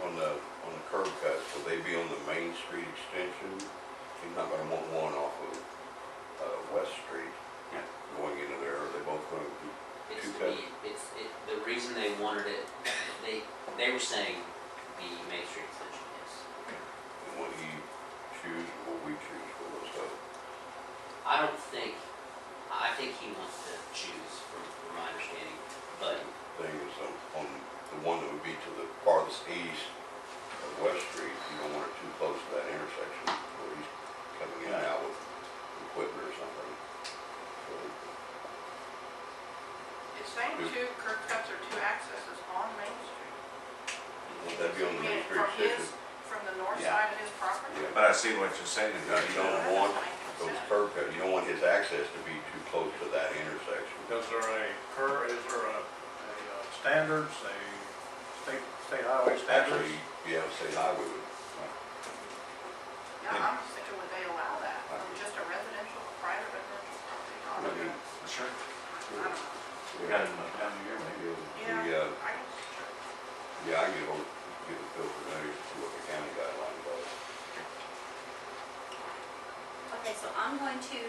on the curb cuts, will they be on the Main Street extension? He's not gonna want one off of, West Street going into there, are they both going to be two cuts? The reason they wanted it, they were saying the Main Street extension, yes. And will he choose, or will we choose for those cuts? I think he wants to choose from my understanding, but. Thing is, on the one that would be to the farthest east of West Street, you don't want it too close to that intersection where he's coming in and out with equipment or something. So, It's saying two curb cuts or two accesses on Main Street. would that be on the Main Street From extension? from the north side of his property? Yeah. But I see what you're saying. Now, you don't want those curb cuts, you don't want his access to be too close to that intersection. Is there a standards, a state highway standards? Actually, yeah, state highway would. Yeah, I'm just thinking, would they allow that on just a residential, private residential property? Sure. I don't know. We got it down here, maybe. Yeah, I can. Yeah, I get the bill for that, see what the county guidelines are. Okay, so I'm going to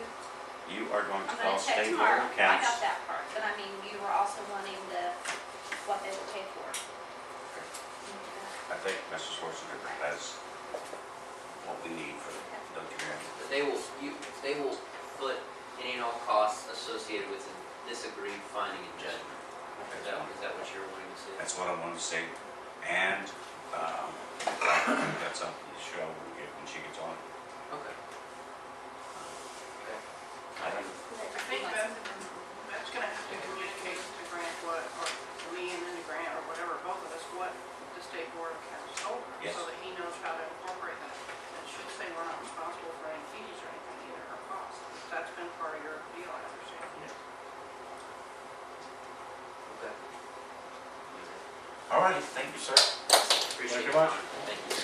call check state tomorrow. board of I accounts. got that part, but I mean, you were also wanting what they would pay for. I think Mr. Schwarzenegger has what we need for the, don't you agree? They will put any and all costs associated with this agreed finding and judgment. Is that what you're wanting to see? That's what I wanted to say. And, that's something to show when she gets on. Okay. I don't, I think that's gonna have to communicate to Grant what, or to me and then to Grant or whatever, both of us, what the state board of accounts told her. Yes. So that he knows how to incorporate that. And it should say we're not responsible for any fees or anything either, or costs. That's been part of your deal, I understand. Okay. all right, thank you, sir. Appreciate Thank you your much. time. Thank you.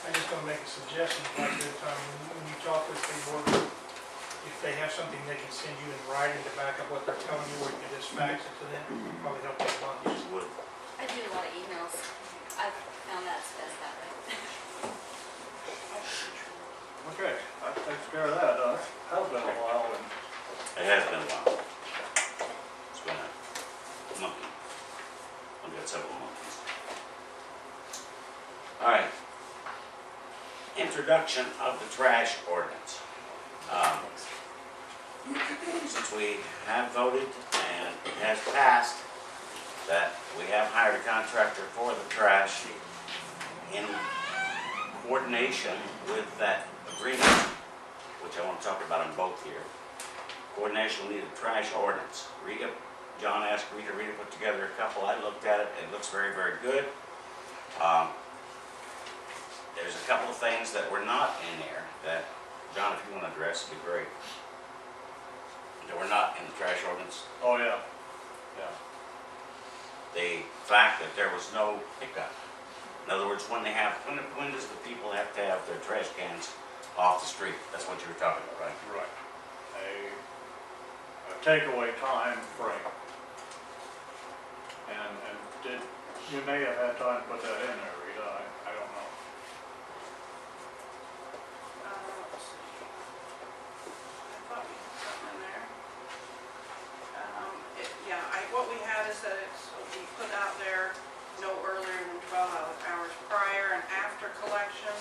I'm just gonna make a suggestion, like that, when you talk with the board, if they have something they can send you in writing to back up what they're telling you, or you can just fax it to them, probably help them a lot. Would. I do a lot of emails. I've found that's best that way. Okay, that takes care of that, has been a while, and It has been a while. It's been a monkey. I've got several monkeys. All right. Introduction of the trash ordinance. Since we have voted and it has passed that we have hired a contractor for the trash in coordination with that agreement, which I want to talk about them both here. Coordination, we need a trash ordinance. John asked Rita put together a couple. I looked at it. It looks very, very good. There's a couple of things that were not in there that, John, if you want to address, would be great. That were not in the trash ordinance. oh yeah, yeah. The fact that there was no pickup. In other words, when does the people have to have their trash cans off the street? That's what you were talking about, right? Right. A takeaway time frame. And you may have had time to put that in there, Rita, I don't know. Let's see. I thought we had something in there. What we had is that we put out there no earlier than 12 hours prior and after collection,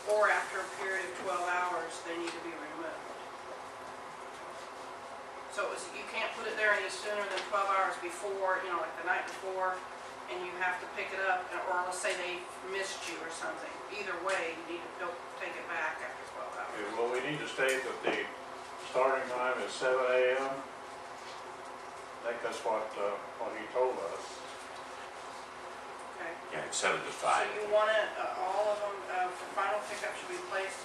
or after a period of 12 hours, they need to be removed. So you can't put it there any sooner than 12 hours before, like the night before, and you have to pick it up, or let's say they missed you or something. Either way, you need to go take it back after 12 hours. Okay, well, we need to state that the starting time is 7 a.m. I think that's what he told us. Okay. Yeah, 7 to 5. So you want it, all of them, for final pickup should be placed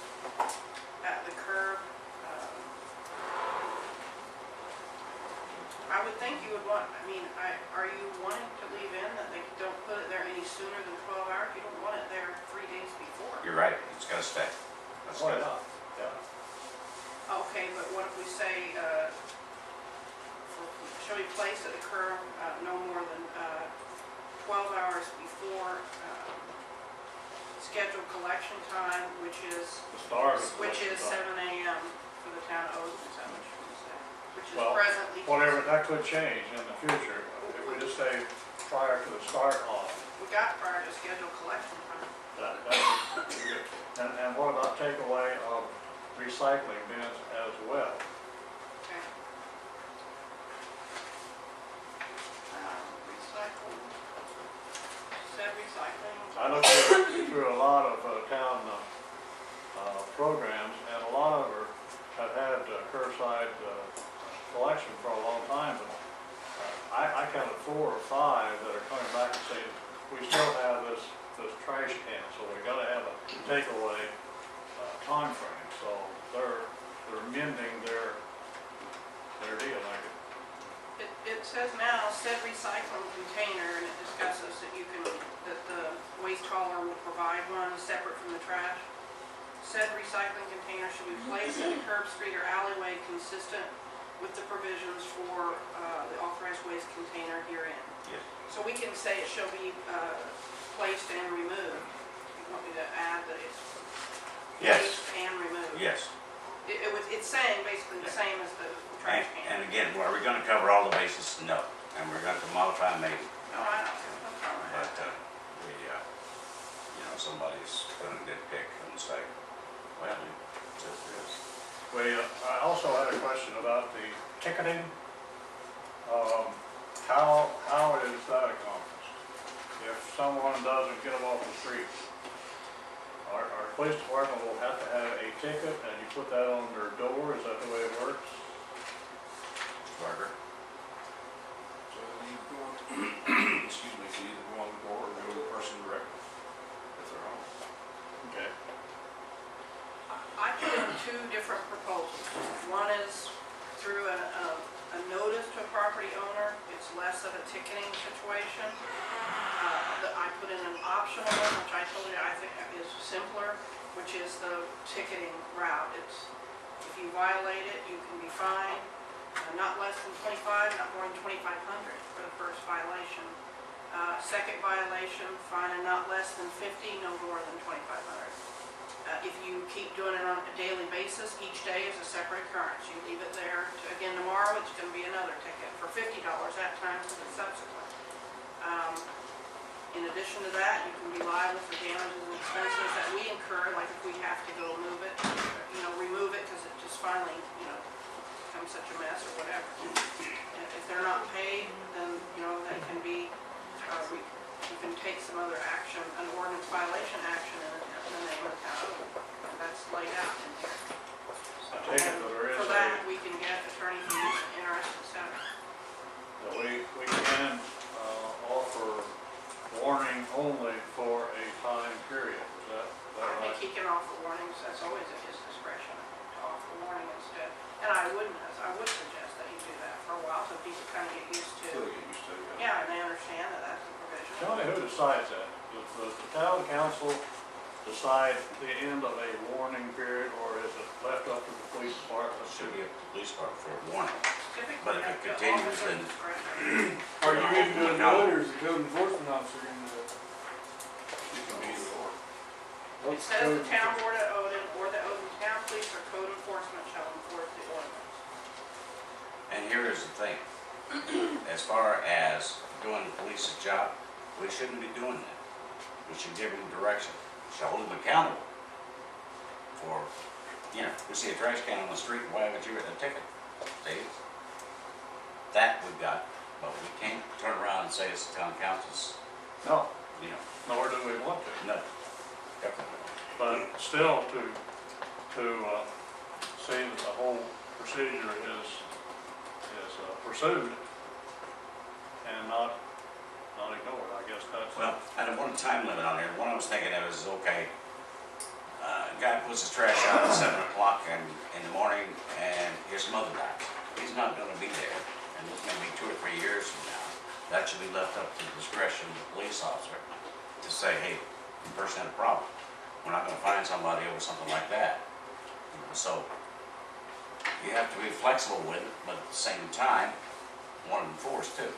at the curb. I would think you would want, are you wanting to leave in that they don't put it there any sooner than 12 hours? You don't want it there 3 days before. You're right, it's got to stay. That's Oh, good. yeah. Okay, but what if we say, for scheduled collection time, which is The start of. 7 AM for the town of Odon, is that what you want to say? Which is Well, presently. Whatever, that could change in the future. If we just say prior to the start of, We got prior to scheduled collection time. and what about takeaway of recycling bins as well? Okay. Recycling. Said recycling. I looked through a lot of town programs, and a lot of them have had curbside collection for a long time, but I counted 4 or 5 that are coming back and saying, we still have this trash can, so we gotta have a takeaway time frame. So they're mending their deal, like It says now, said recycling container, and it discusses that that the waste hauler will provide one separate from the trash. Said recycling container should be placed in a curb, street, or alleyway consistent with the provisions for the authorized waste container herein. Yes. So we can say it shall be placed and removed. You want me to add that it's Yes. placed and removed? Yes. It's saying basically the same as the trash can. And again, are we gonna cover all the bases? No. And we're going to modify maybe. No, I don't have no problem with But, that. somebody's gonna nitpick and say, well, it's just this. I also had a question about the ticketing. How is that accomplished? If someone doesn't get them off the street, our police department will have to have a ticket and you put that on their door, is that the way it works? Barker? So you go on, excuse me, you either go on the door or go to the person directly if they're home. Okay. I put in 2 different proposals. One is through a notice to a property owner. It's less of a ticketing situation. I put in an optional one, which I told you I think is simpler, which is the ticketing route. It's, if you violate it, you can be fined, not less than 25, not more than 2,500 for the first violation. Second violation, fine and not less than 50, no more than 2,500. If you keep doing it on a daily basis, each day is a separate occurrence. You leave it there, again tomorrow, it's going to be another ticket for $50 that time to the subsequent. In addition to that, you can be liable for damages and expenses that we incur, like if we have to go move it, remove it because it just finally, becomes such a mess or whatever. And if they're not paid, then, they can be, you can take some other action, an ordinance violation action in the name of the town, and that's laid out in here. So, I take it that there is for that, we can get attorney fees, interest, et cetera. that we can offer warning only for a time period, is that I right? think he can offer warnings, that's always at his discretion, to offer warning instead. And I would suggest that you do that for a while, so people kind of get used to, Still get used to it. yeah, and they understand that that's a provision. Tell me who decides that? Does the town council decide the end of a warning period, or is it left up to the police department? Should be up to the police department for a warning. Typically, But if it that's the continues, officer's then- discretion. Are you even doing the code, or is the code enforcement officer going to do it? You can be either or. It says the town board of Odon or the Odon Town Police or code enforcement shall enforce the ordinance. And here is the thing, as far as doing the police's job, we shouldn't be doing that. We should give them direction, we should hold them accountable for, we see a trash can on the street, why haven't you written a ticket? See? That we've got, but we can't turn around and say it's the town council's, No, you know, nor do we want to. no, definitely. But still, to say that the whole procedure is pursued and not ignored, I guess that's. Well, I don't want a time limit on here. One I was thinking of is, okay, guy puts his trash out at 7 o'clock in the morning, and here's some other guy. He's not gonna be there, and this may be 2 or 3 years from now. That should be left up to the discretion of the police officer to say, hey, the person had a problem. We're not gonna find somebody over something like that. So, you have to be flexible with it, but at the same time, want to enforce too.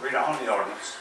Read on the ordinance.